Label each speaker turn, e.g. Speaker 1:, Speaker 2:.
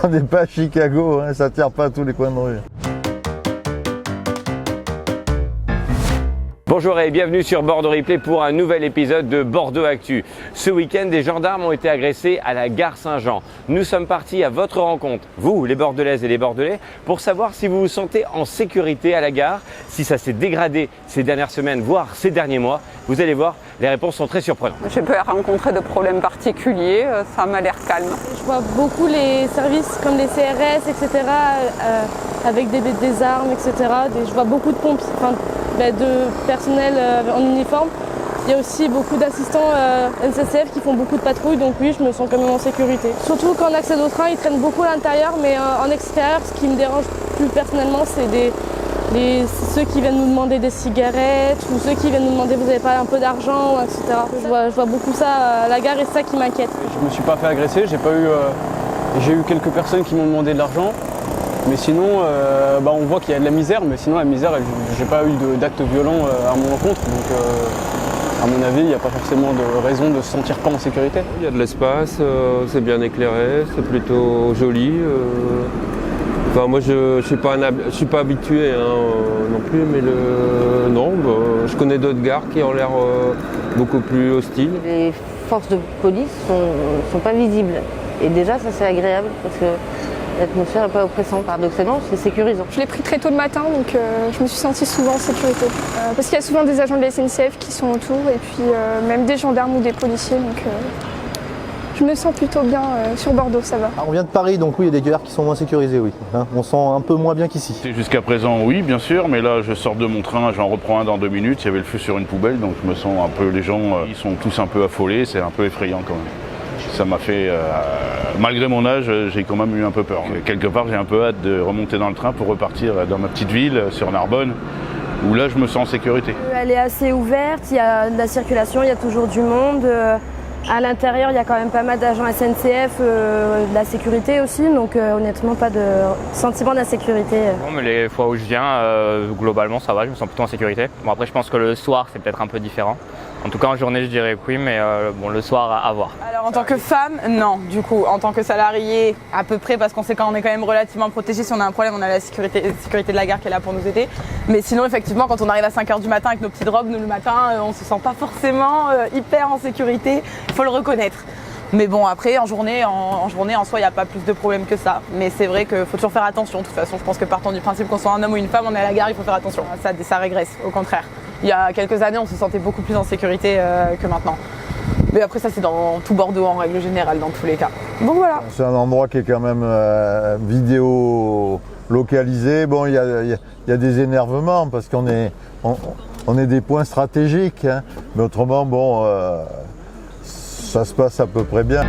Speaker 1: On n'est pas à Chicago, hein, ça ne tire pas à tous les coins de rue.
Speaker 2: Bonjour et bienvenue sur Bordeaux Replay pour un nouvel épisode de Bordeaux Actu. Ce week-end, des gendarmes ont été agressés à la gare Saint-Jean. Nous sommes partis à votre rencontre, vous les Bordelaises et les Bordelais, pour savoir si vous vous sentez en sécurité à la gare, si ça s'est dégradé ces dernières semaines, voire ces derniers mois. Vous allez voir, les réponses sont très surprenantes.
Speaker 3: Je n'ai pas rencontré de problèmes particuliers, ça m'a l'air calme.
Speaker 4: Je vois beaucoup les services comme les CRS, etc., avec des armes, etc. Je vois beaucoup de pompes, de personnel en uniforme. Il y a aussi beaucoup d'assistants NCCF qui font beaucoup de patrouilles, donc oui, je me sens quand même en sécurité. Surtout quand on accède au train, ils traînent beaucoup à l'intérieur, mais en extérieur, ce qui me dérange plus personnellement, c'est ceux qui viennent nous demander des cigarettes ou ceux qui viennent nous demander vous n'avez pas un peu d'argent, etc. Je vois beaucoup ça à la gare et c'est ça qui m'inquiète.
Speaker 5: Je me suis pas fait agresser, j'ai eu quelques personnes qui m'ont demandé de l'argent. Mais sinon, on voit qu'il y a de la misère, mais sinon la misère, j'ai pas eu d'actes violents à mon encontre. Donc à mon avis, il n'y a pas forcément de raison de se sentir pas en sécurité.
Speaker 6: Il y a de l'espace, c'est bien éclairé, c'est plutôt joli. Enfin, moi je suis pas habitué non plus, mais je connais d'autres gares qui ont l'air beaucoup plus hostiles.
Speaker 7: Les forces de police sont pas visibles. Et déjà ça c'est agréable parce que l'atmosphère n'est pas oppressante, paradoxalement, c'est sécurisant.
Speaker 8: Je l'ai pris très tôt le matin, donc je me suis sentie souvent en sécurité. Parce qu'il y a souvent des agents de la SNCF qui sont autour, et puis même des gendarmes ou des policiers, donc je me sens plutôt bien sur Bordeaux, ça va.
Speaker 9: On vient de Paris, donc oui, il y a des gares qui sont moins sécurisées, oui. On sent un peu moins bien qu'ici.
Speaker 10: Jusqu'à présent, oui, bien sûr, mais là, je sors de mon train, j'en reprends un dans 2 minutes, il y avait le feu sur une poubelle, donc je me sens un peu, les gens, ils sont tous un peu affolés, c'est un peu effrayant quand même. Ça m'a fait, malgré mon âge, j'ai quand même eu un peu peur. Quelque part, j'ai un peu hâte de remonter dans le train pour repartir dans ma petite ville, sur Narbonne, où là, je me sens en sécurité.
Speaker 11: Elle est assez ouverte, il y a de la circulation, il y a toujours du monde. À l'intérieur, il y a quand même pas mal d'agents SNCF, de la sécurité aussi, donc honnêtement, pas de sentiment d'insécurité.
Speaker 12: Bon, mais les fois où je viens, globalement, ça va, je me sens plutôt en sécurité. Bon, après, je pense que le soir, c'est peut-être un peu différent. En tout cas, en journée, je dirais que oui, mais le soir, à voir.
Speaker 3: Alors, en tant que femme, non. Du coup, en tant que salarié, à peu près, parce qu'on sait qu'on est quand même relativement protégé. Si on a un problème, on a la sécurité de la gare qui est là pour nous aider. Mais sinon, effectivement, quand on arrive à 5h du matin avec nos petites robes, nous, le matin, on se sent pas forcément hyper en sécurité. Il faut le reconnaître. Mais bon, après, en journée, en soi, il n'y a pas plus de problèmes que ça. Mais c'est vrai qu'il faut toujours faire attention. De toute façon, je pense que partant du principe qu'on soit un homme ou une femme, on est à la gare, il faut faire attention. Ça régresse, au contraire. Il y a quelques années, on se sentait beaucoup plus en sécurité que maintenant. Mais après, ça, c'est dans tout Bordeaux, en règle générale, dans tous les cas. Donc voilà.
Speaker 1: C'est un endroit qui est quand même vidéo localisé. Bon, il y a des énervements parce qu'on est des points stratégiques. Hein. Mais autrement, bon, ça se passe à peu près bien.